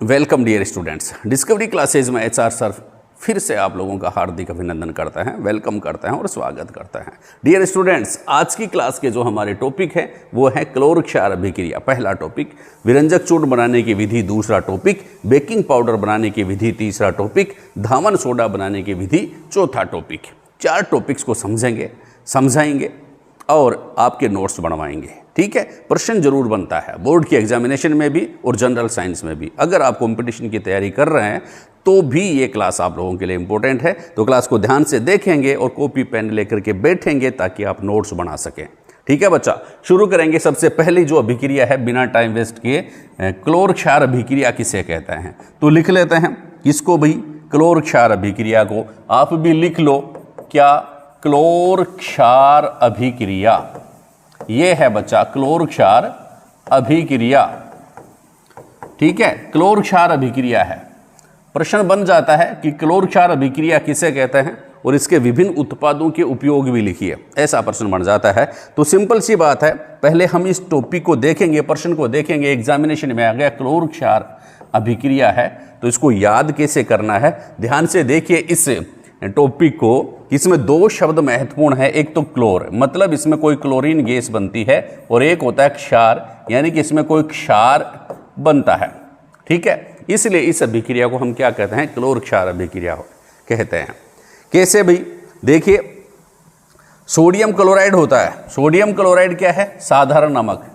Welcome dear students, discovery classes में HR sir फिर से आप लोगों का हार्दिक अभिनंदन करते हैं, वेलकम करते हैं और स्वागत करते हैं। डियर स्टूडेंट्स, आज की क्लास के जो हमारे टॉपिक है वो है क्लोर क्षार अभिक्रिया। पहला टॉपिक, विरंजक चूर्ण बनाने की विधि दूसरा टॉपिक, बेकिंग पाउडर बनाने की विधि तीसरा टॉपिक, धामन सोडा बनाने की विधि चौथा टॉपिक। 4 टॉपिक्स को समझेंगे, समझाएंगे और आपके नोट्स बनवाएंगे। ठीक है, प्रश्न जरूर बनता है बोर्ड की एग्जामिनेशन में भी और जनरल साइंस में भी। अगर आप कंपटीशन की तैयारी कर रहे हैं तो भी ये क्लास आप लोगों के लिए इंपॉर्टेंट है, तो क्लास को ध्यान से देखेंगे और कॉपी पेन लेकर के बैठेंगे ताकि आप नोट्स बना सकें। ठीक है बच्चा, शुरू करेंगे। सबसे पहली जो अभिक्रिया है बिना टाइम वेस्ट किए, क्लोर क्षार अभिक्रिया किसे कहते हैं, तो लिख लेते हैं किसको भाई, क्लोर क्षार अभिक्रिया को। आप भी लिख लो, क्या क्लोर क्षार अभिक्रिया, ये है बच्चा क्लोर क्षार अभिक्रिया। ठीक है, क्लोर क्षार अभिक्रिया है। प्रश्न बन जाता है कि क्लोर क्षार अभिक्रिया किसे कहते हैं और इसके विभिन्न उत्पादों के उपयोग भी लिखिए, ऐसा प्रश्न बन जाता है। तो सिंपल सी बात है, पहले हम इस टॉपिक को देखेंगे, प्रश्न को देखेंगे। एग्जामिनेशन में आ गया क्लोर क्षार अभिक्रिया है, तो इसको याद कैसे करना है, ध्यान से देखिए इस टॉपिक को। इसमें 2 शब्द महत्वपूर्ण है, एक तो क्लोर, मतलब इसमें कोई क्लोरीन गैस बनती है, और एक होता है क्षार, यानी कि इसमें कोई क्षार बनता है। ठीक है, इसलिए इस अभिक्रिया को हम क्या कहते हैं, क्लोर क्षार अभिक्रिया कहते हैं। कैसे भाई, देखिए सोडियम क्लोराइड होता है। सोडियम क्लोराइड क्या है, साधारण नमक।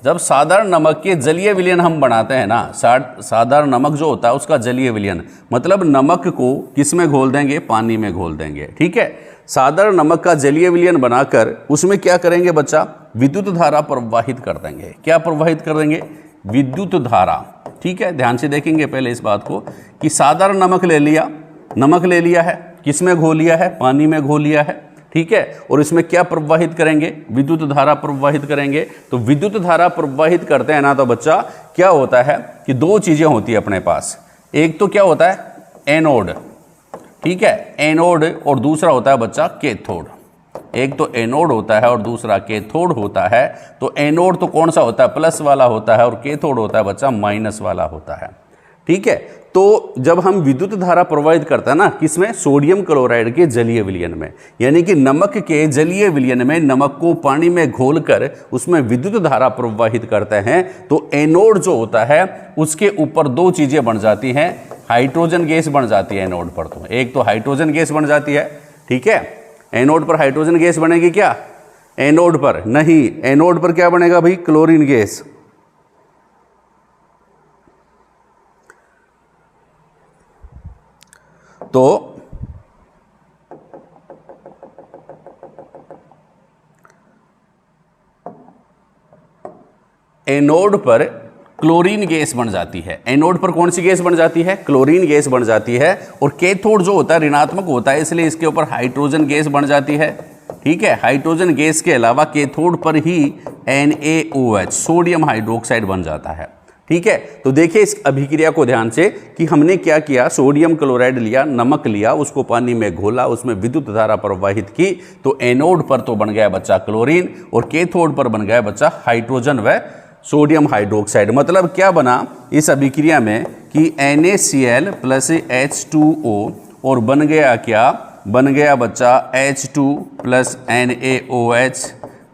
जब साधारण नमक के जलीय विलयन हम बनाते हैं ना, साधारण नमक जो होता है उसका जलीय विलयन, मतलब नमक को किस में घोल देंगे, पानी में घोल देंगे। ठीक है, साधारण नमक का जलीय विलयन बनाकर उसमें क्या करेंगे बच्चा, विद्युत धारा प्रवाहित कर देंगे। क्या प्रवाहित कर देंगे, विद्युत धारा। ठीक है, ध्यान से देखेंगे पहले इस बात को कि साधारण नमक ले लिया है, किस में घोल लिया है, पानी में घोल लिया है। ठीक है, और इसमें क्या प्रवाहित करेंगे, विद्युत धारा प्रवाहित करेंगे। तो विद्युत धारा प्रवाहित करते हैं ना, तो बच्चा क्या होता है कि 2 चीजें होती है अपने पास। एक तो क्या होता है, एनोड। ठीक है, एनोड, और दूसरा होता है बच्चा कैथोड। एक तो एनोड होता है और दूसरा कैथोड होता है। तो एनोड तो कौन सा होता है, प्लस वाला होता है, और कैथोड होता है बच्चा माइनस वाला होता है। ठीक है, तो जब हम विद्युत धारा प्रवाहित करते हैं ना, किसमें, सोडियम क्लोराइड के जलीय विलयन में, यानी कि नमक के जलीय विलयन में नमक को पानी में घोलकर उसमें विद्युत धारा प्रवाहित करते हैं, तो एनोड जो होता है उसके ऊपर 2 चीजें बन जाती हैं, हाइड्रोजन गैस बन जाती है एनोड पर। तो एक तो हाइड्रोजन गैस बन जाती है। ठीक है, एनोड पर हाइड्रोजन गैस बनेगी क्या, एनोड पर नहीं, एनोड पर क्या बनेगा भाई, क्लोरीन गैस। तो एनोड पर क्लोरीन गैस बन जाती है। एनोड पर कौन सी गैस बन जाती है, क्लोरीन गैस बन जाती है। और कैथोड जो होता है ऋणात्मक होता है, इसलिए इसके ऊपर हाइड्रोजन गैस बन जाती है। ठीक है, हाइड्रोजन गैस के अलावा कैथोड पर ही NaOH सोडियम हाइड्रोक्साइड बन जाता है। ठीक है, तो देखिए इस अभिक्रिया को ध्यान से कि हमने क्या किया, सोडियम क्लोराइड लिया, नमक लिया, उसको पानी में घोला, उसमें विद्युत धारा प्रवाहित की। तो एनोड पर तो बन गया बच्चा क्लोरीन, और कैथोड पर बन गया बच्चा हाइड्रोजन व सोडियम हाइड्रोक्साइड। मतलब क्या बना इस अभिक्रिया में कि NaCl + H2O, और बन गया क्या, बन गया बच्चा H2 + NaOH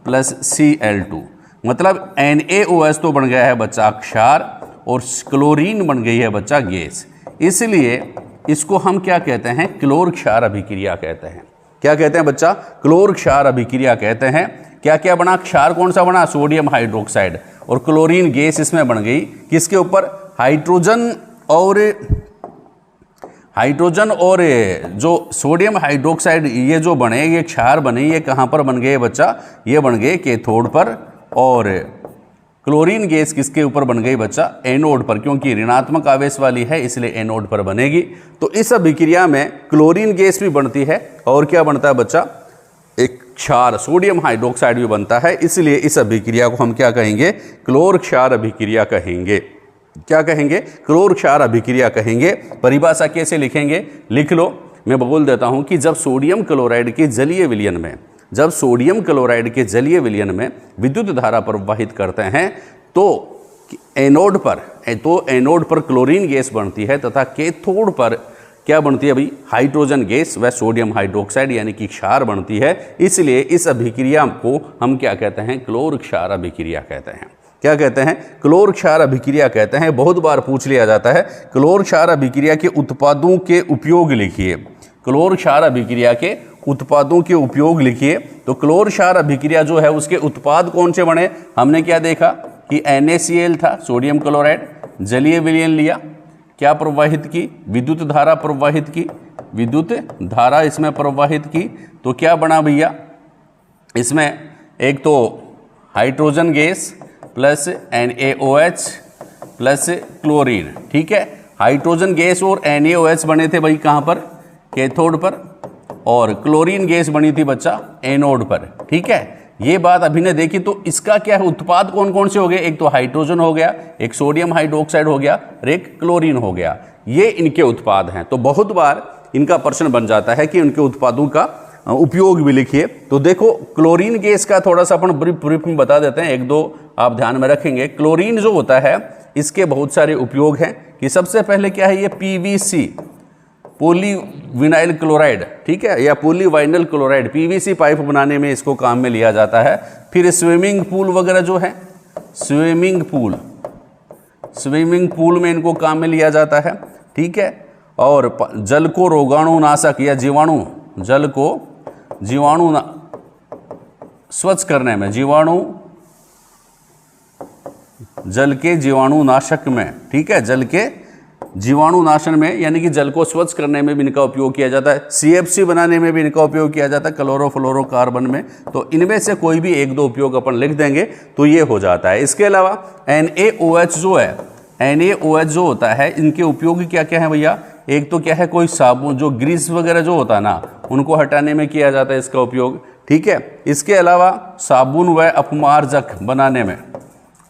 + Cl2। मतलब NaOH तो बन गया है बच्चा क्षार, और क्लोरीन बन गई है बच्चा गैस। इसलिए इसको हम क्या कहते हैं, क्लोर क्षार अभिक्रिया कहते हैं। क्या कहते हैं बच्चा, क्लोर क्षार अभिक्रिया कहते हैं। क्या क्या बना, क्षार कौन सा बना, सोडियम हाइड्रोक्साइड, और क्लोरीन गैस इसमें बन गई किसके ऊपर, हाइड्रोजन और जो सोडियम हाइड्रोक्साइड ये जो बने, ये क्षार बने, ये कहाँ पर बन गए बच्चा, ये बन गए कैथोड पर। और क्लोरीन गैस किसके ऊपर बन गई बच्चा, एनोड पर, क्योंकि ऋणात्मक आवेश वाली है इसलिए एनोड पर बनेगी। तो इस अभिक्रिया में क्लोरीन गैस भी बनती है, और क्या बनता है बच्चा, एक क्षार सोडियम हाइड्रोक्साइड भी बनता है। इसलिए इस अभिक्रिया को हम क्या कहेंगे, क्लोर क्षार अभिक्रिया कहेंगे। क्या कहेंगे, क्लोर क्षार अभिक्रिया कहेंगे। परिभाषा कैसे लिखेंगे, लिख लो, मैं बोल देता हूं कि जब सोडियम क्लोराइड के जलीय विलयन में जब सोडियम क्लोराइड के जलीय विलयन में विद्युत धारा प्रवाहित करते हैं तो एनोड पर, तो एनोड पर क्लोरीन गैस बनती है तथा कैथोड पर क्या बनती है भाई, हाइड्रोजन गैस व सोडियम हाइड्रोक्साइड यानी कि क्षार बनती है। इसलिए इस अभिक्रिया को हम क्या कहते हैं, क्लोर क्षार अभिक्रिया कहते हैं। क्या कहते हैं, क्लोर क्षार अभिक्रिया कहते हैं। बहुत बार पूछ लिया जाता है क्लोर क्षार अभिक्रिया के उत्पादों के उपयोग लिखिए, क्लोर क्षार अभिक्रिया के उत्पादों के उपयोग लिखिए। तो क्लोर क्षार अभिक्रिया जो है उसके उत्पाद कौन से बने, हमने क्या देखा कि NaCl था, सोडियम क्लोराइड, जलीय विलयन लिया, क्या प्रवाहित की, विद्युत धारा प्रवाहित की, विद्युत धारा इसमें प्रवाहित की। तो क्या बना भैया, इसमें एक तो hydrogen gas plus NaOH plus chlorine, ठीक है। हाइड्रोजन गैस और NaOH बने थे भाई कहाँ पर, कैथोड पर, और क्लोरीन गैस बनी थी बच्चा एनोड पर, ठीक है। ये बात अभी ने देखी। तो इसका क्या है, उत्पाद कौन कौन से हो गए, एक तो हाइड्रोजन हो गया, एक सोडियम हाइड्रोक्साइड हो गया और एक क्लोरीन हो गया, ये इनके उत्पाद हैं। तो बहुत बार इनका प्रश्न बन जाता है कि उनके उत्पादों का उपयोग भी लिखिए। तो देखो क्लोरीन गैस का थोड़ा सा अपन ब्रीफ में बता देते हैं, एक दो आप ध्यान में रखेंगे। क्लोरीन जो होता है इसके बहुत सारे उपयोग हैं कि सबसे पहले क्या है, ये PVC पॉलीविनाइल क्लोराइड, ठीक है, या पॉलीवाइनल क्लोराइड, PVC पाइप बनाने में इसको काम में लिया जाता है। फिर स्विमिंग पूल वगैरह जो है, स्विमिंग पूल में इनको काम में लिया जाता है, ठीक है। और जल को रोगाणुनाशक या जल को जीवाणु स्वच्छ करने में, जल के जीवाणुनाशक में, ठीक है, जल के जीवाणुनाशन में यानी कि जल को स्वच्छ करने में भी इनका उपयोग किया जाता है। CFC बनाने में भी इनका उपयोग किया जाता है, क्लोरोफ्लोरोकार्बन में। तो इनमें से कोई भी एक दो उपयोग अपन लिख देंगे तो ये हो जाता है। इसके अलावा NaOH जो है, NaOH जो होता है, इनके उपयोग क्या क्या है भैया, एक तो क्या है, कोई साबुन जो ग्रीस वगैरह जो होता है ना, उनको हटाने में किया जाता है इसका उपयोग, ठीक है। इसके अलावा साबुन व अपमार्जक बनाने में,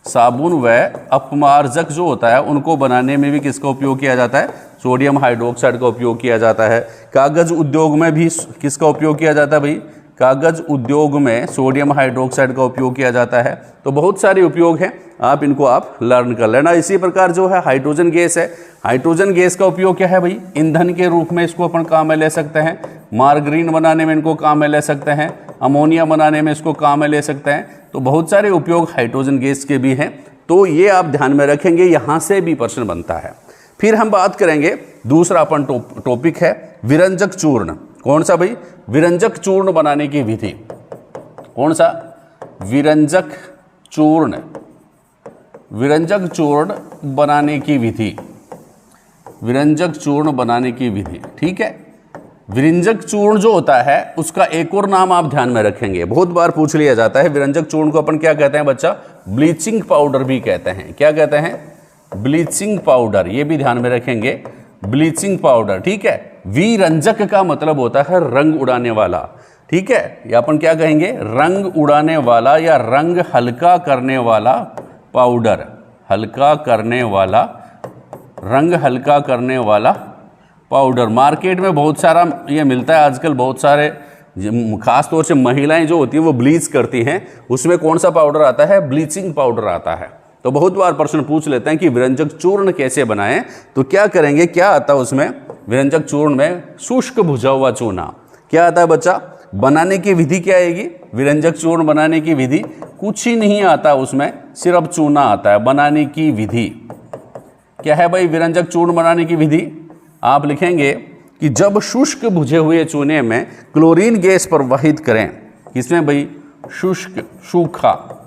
साबुन व अपमार्जक जो होता है उनको बनाने में भी किसका उपयोग किया जाता है, सोडियम हाइड्रोक्साइड का उपयोग किया जाता है। कागज उद्योग में भी किसका उपयोग किया जाता है भाई, कागज उद्योग में सोडियम हाइड्रोक्साइड का उपयोग किया जाता है। तो बहुत सारे उपयोग हैं, आप इनको आप लर्न कर लेना। इसी प्रकार जो है हाइड्रोजन गैस है, हाइड्रोजन गैस का उपयोग क्या है भाई, ईंधन के रूप में इसको अपन काम में ले सकते हैं, मार्गरीन बनाने में इनको काम में ले सकते हैं, अमोनिया बनाने में इसको काम में ले सकते हैं। तो बहुत सारे उपयोग हाइड्रोजन गैस के भी हैं, तो ये आप ध्यान में रखेंगे, यहाँ से भी प्रश्न बनता है। फिर हम बात करेंगे, दूसरा अपन टॉपिक है विरंजक चूर्ण। कौन सा भाई, विरंजक चूर्ण बनाने की विधि। कौन सा, विरंजक चूर्ण, विरंजक चूर्ण बनाने की विधि, विरंजक चूर्ण बनाने की विधि, ठीक है। विरंजक चूर्ण जो होता है उसका एक और नाम आप ध्यान में रखेंगे, बहुत बार पूछ लिया जाता है। विरंजक चूर्ण को अपन क्या कहते हैं बच्चा, ब्लीचिंग पाउडर भी कहते हैं। क्या कहते हैं, ब्लीचिंग पाउडर, ये भी ध्यान में रखेंगे, ब्लीचिंग पाउडर, ठीक है। विरंजक का मतलब होता है रंग उड़ाने वाला, ठीक है, या अपन क्या कहेंगे, रंग उड़ाने वाला या रंग हल्का करने वाला पाउडर, हल्का करने वाला, रंग हल्का करने वाला पाउडर। मार्केट में बहुत सारा ये मिलता है आजकल, बहुत सारे खास तौर से महिलाएं जो होती हैं वो ब्लीच करती हैं, उसमें कौन सा पाउडर आता है, ब्लीचिंग पाउडर आता है। तो बहुत बार प्रश्न पूछ लेते हैं कि विरंजक चूर्ण कैसे बनाएं, तो क्या करेंगे, क्या आता है उसमें, विरंजक चूर्ण में शुष्क भुजा हुआ चूना। क्या आता है बच्चा, बनाने की विधि क्या आएगी, विरंजक चूर्ण बनाने की विधि कुछ ही नहीं आता उसमें, सिर्फ चूना आता है। बनाने की विधि क्या है भाई, विरंजक चूर्ण बनाने की विधि आप लिखेंगे कि जब शुष्क भुजे हुए चूने में क्लोरीन गैस प्रवाहित करें, किसमें भाई, शुष्क, सूखा,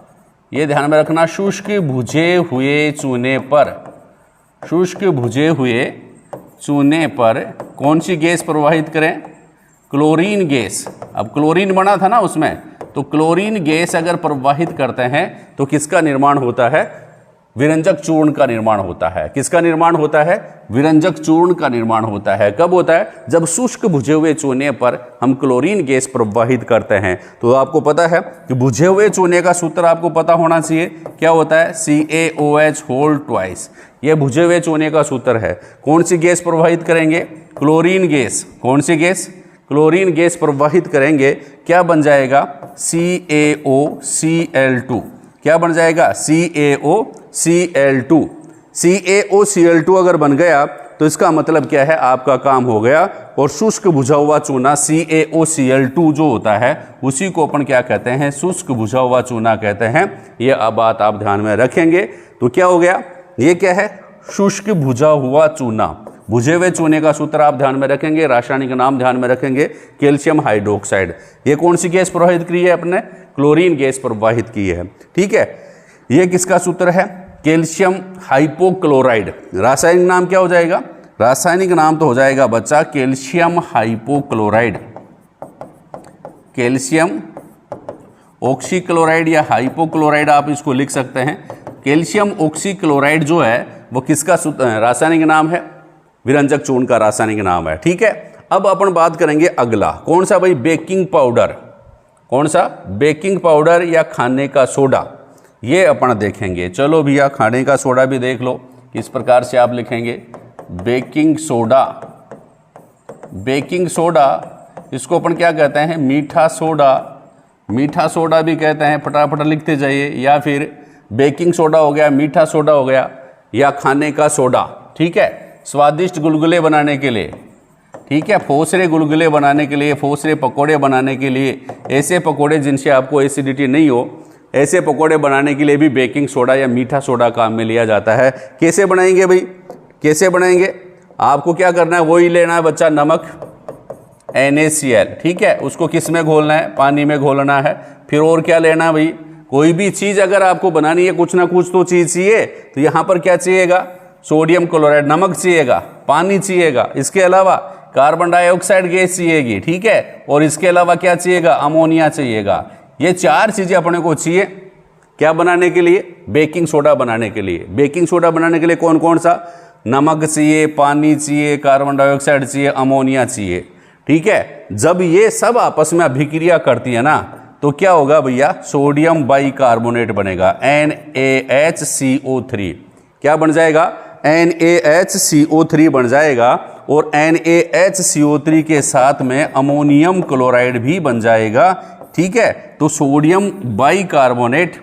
ये ध्यान में रखना, शुष्क भुजे हुए चूने पर, शुष्क भुजे हुए चूने पर कौन सी गैस प्रवाहित करें, क्लोरीन गैस। अब क्लोरीन बना था ना उसमें, तो क्लोरीन गैस अगर प्रवाहित करते हैं तो किसका निर्माण होता है, विरंजक चूर्ण का निर्माण होता है। किसका निर्माण होता है, विरंजक चूर्ण का निर्माण होता है। कब होता है, जब शुष्क भुजे हुए चूने पर हम क्लोरीन गैस प्रवाहित करते हैं। तो आपको पता है कि भुजे हुए चूने का सूत्र आपको पता होना चाहिए, क्या होता है, CaOH होल ट्वाइस, ये भुजे हुए चूने का सूत्र है। कौन सी गैस प्रवाहित करेंगे, क्लोरीन गैस। कौन सी गैस, क्लोरीन गैस प्रवाहित करेंगे, क्या बन जाएगा, CaOCl2। क्या बन जाएगा, CaOCl2। CaOCl2 अगर बन गया तो इसका मतलब क्या है, आपका काम हो गया। और शुष्क बुझा हुआ चूना CaOCl2 जो होता है उसी को अपन क्या कहते हैं, शुष्क बुझा हुआ चूना कहते हैं। ये अब बात आप ध्यान में रखेंगे। तो क्या हो गया, ये क्या है, शुष्क बुझा हुआ चूना। बुझे हुए चूने का सूत्र आप ध्यान में रखेंगे, रासायनिक नाम ध्यान में रखेंगे, कैल्शियम हाइड्रोक्साइड। ये कौन सी गैस प्रवाहित की है, अपने क्लोरीन गैस प्रवाहित की है। ठीक है, ये किसका सूत्र है, कैल्शियम हाइपोक्लोराइड। रासायनिक नाम क्या हो जाएगा, रासायनिक नाम तो हो जाएगा बच्चा कैल्शियम हाइपोक्लोराइड। कैल्शियम ऑक्सीक्लोराइड या हाइपोक्लोराइड आप इसको लिख सकते हैं। कैल्शियम ऑक्सीक्लोराइड जो है वो किसका रासायनिक नाम है, विरंजक चूर्ण का रासायनिक नाम है। ठीक है, अब अपन बात करेंगे अगला, कौन सा भाई, बेकिंग पाउडर। कौन सा, बेकिंग पाउडर या खाने का सोडा, ये अपन देखेंगे। चलो भैया, खाने का सोडा भी देख लो, किस प्रकार से आप लिखेंगे, बेकिंग सोडा। बेकिंग सोडा, इसको अपन क्या कहते हैं, मीठा सोडा। मीठा सोडा भी कहते हैं, फटाफट लिखते जाइए। या फिर बेकिंग सोडा हो गया, मीठा सोडा हो गया, या खाने का सोडा। ठीक है, स्वादिष्ट गुलगुले बनाने के लिए, ठीक है, फोसरे गुलगुले बनाने के लिए, फोसरे पकोड़े बनाने के लिए, ऐसे पकोड़े जिनसे आपको एसिडिटी नहीं हो, ऐसे पकोड़े बनाने के लिए भी बेकिंग सोडा या मीठा सोडा काम में लिया जाता है। कैसे बनाएंगे भाई, कैसे बनाएंगे, आपको क्या करना है, वही लेना है बच्चा, नमक NaCl। ठीक है, उसको किस में घोलना है, पानी में घोलना है। फिर और क्या लेना है भाई, कोई भी चीज़ अगर आपको बनानी है, कुछ ना कुछ तो चीज़ चाहिए। तो यहाँ पर क्या चाहिएगा, सोडियम क्लोराइड, नमक चाहिएगा, पानी चाहिएगा, इसके अलावा कार्बन डाइऑक्साइड गैस चाहिएगी। ठीक है, और इसके अलावा क्या चाहिएगा, अमोनिया चाहिएगा। ये चार चीज़ें अपने को चाहिए क्या बनाने के लिए, बेकिंग सोडा बनाने के लिए। बेकिंग सोडा बनाने के लिए कौन कौन सा, नमक चाहिए, पानी चाहिए, कार्बन डाइऑक्साइड चाहिए, अमोनिया चाहिए। ठीक है, जब ये सब आपस में अभिक्रिया करती है ना, तो क्या होगा भैया, सोडियम बाइकार्बोनेट बनेगा, NaHCO3। क्या बन जाएगा, NaHCO3 बन जाएगा। और NaHCO3 के साथ में अमोनियम क्लोराइड भी बन जाएगा। ठीक है, तो सोडियम बाइकार्बोनेट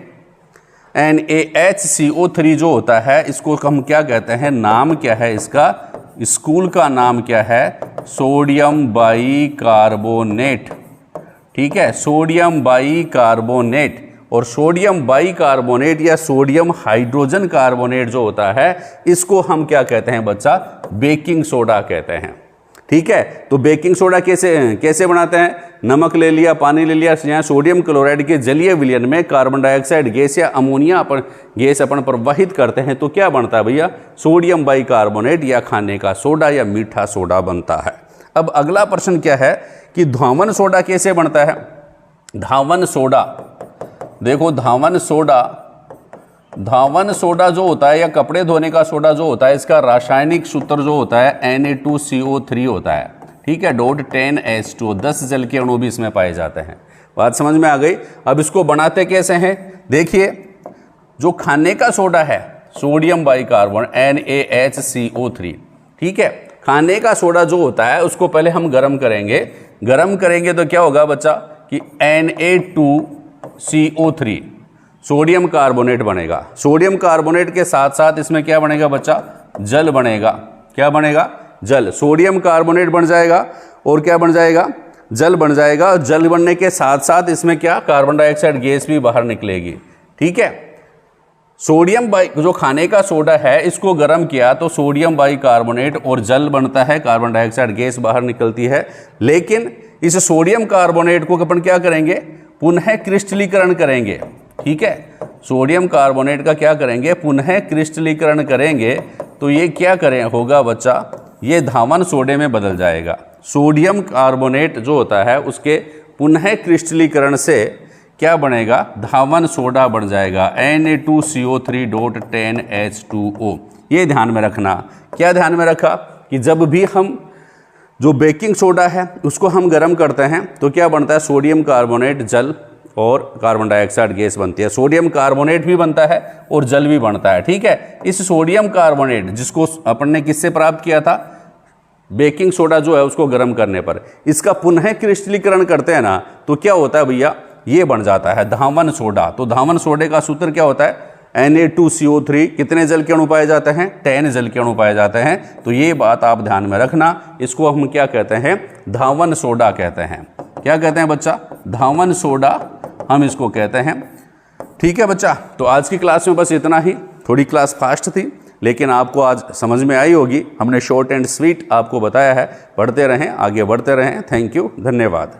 NaHCO3 जो होता है, इसको हम क्या कहते हैं, नाम क्या है इसका, स्कूल का नाम क्या है, सोडियम बाइकार्बोनेट। ठीक है, सोडियम बाइकार्बोनेट। और सोडियम बाइकार्बोनेट या सोडियम हाइड्रोजन कार्बोनेट जो होता है, इसको हम क्या कहते हैं बच्चा, बेकिंग सोडा कहते हैं। ठीक है, तो बेकिंग सोडा कैसे बनाते हैं, नमक ले लिया, पानी ले लिया, यहाँ सोडियम क्लोराइड के जलीय विलयन में कार्बन डाइऑक्साइड गैस या अमोनिया गैस अपन प्रवाहित करते हैं, तो क्या बनता है भैया, सोडियम बाइकार्बोनेट या खाने का सोडा या मीठा सोडा बनता है। अब अगला प्रश्न क्या है कि धावन सोडा कैसे बनता है। धावन सोडा, देखो धावन सोडा जो होता है या कपड़े धोने का सोडा जो होता है, इसका रासायनिक सूत्र जो होता है Na2CO3 होता है। ठीक है, .10H2, 10 जल के अणु भी इसमें पाए जाते हैं। बात समझ में आ गई। अब इसको बनाते कैसे हैं, देखिए, जो खाने का सोडा है, सोडियम बाइकार्बोनेट NaHCO3। ठीक है, खाने का सोडा जो होता है उसको पहले हम गर्म करेंगे। गर्म करेंगे तो क्या होगा बच्चा कि Na2CO3 सोडियम कार्बोनेट बनेगा। सोडियम कार्बोनेट के साथ साथ इसमें क्या बनेगा बच्चा, जल बनेगा। क्या बनेगा, जल। सोडियम कार्बोनेट बन जाएगा और क्या बन जाएगा, जल बन जाएगा। जल बनने के साथ साथ इसमें क्या, कार्बन डाइऑक्साइड गैस भी बाहर निकलेगी। ठीक है, सोडियम जो खाने का सोडा है, इसको गर्म किया तो सोडियम बाइकार्बोनेट और जल बनता है, कार्बन डाइऑक्साइड गैस बाहर निकलती है। लेकिन इस सोडियम कार्बोनेट को अपन क्या करेंगे, पुनः क्रिस्टलीकरण करेंगे। ठीक है, सोडियम कार्बोनेट का क्या करेंगे, पुनः क्रिस्टलीकरण करेंगे। तो ये क्या करें होगा बच्चा, ये धावन सोडे में बदल जाएगा। सोडियम कार्बोनेट जो होता है उसके पुनः क्रिस्टलीकरण से क्या बनेगा, धावन सोडा बन जाएगा, Na2CO3.10H2O। ये ध्यान में रखना। क्या ध्यान में रखा कि जब भी हम जो बेकिंग सोडा है उसको हम गर्म करते हैं तो क्या बनता है, सोडियम कार्बोनेट, जल और कार्बन डाइऑक्साइड गैस बनती है। सोडियम कार्बोनेट भी बनता है और जल भी बनता है। ठीक है, इस सोडियम कार्बोनेट जिसको अपन ने किससे प्राप्त किया था, बेकिंग सोडा जो है उसको गर्म करने पर, इसका पुनः क्रिस्टलीकरण करते हैं ना, तो क्या होता है भैया, ये बन जाता है धावन सोडा। तो धावन सोडे का सूत्र क्या होता है, Na2CO3। कितने जल के अणु पाए जाते हैं, 10 जल के अणु पाए जाते हैं। तो ये बात आप ध्यान में रखना, इसको हम क्या कहते हैं, धावन सोडा कहते हैं। क्या कहते हैं बच्चा, धावन सोडा हम इसको कहते हैं। ठीक है बच्चा, तो आज की क्लास में बस इतना ही। थोड़ी क्लास फास्ट थी लेकिन आपको आज समझ में आई होगी। हमने शॉर्ट एंड स्वीट आपको बताया है। पढ़ते रहें, आगे बढ़ते रहें। थैंक यू, धन्यवाद।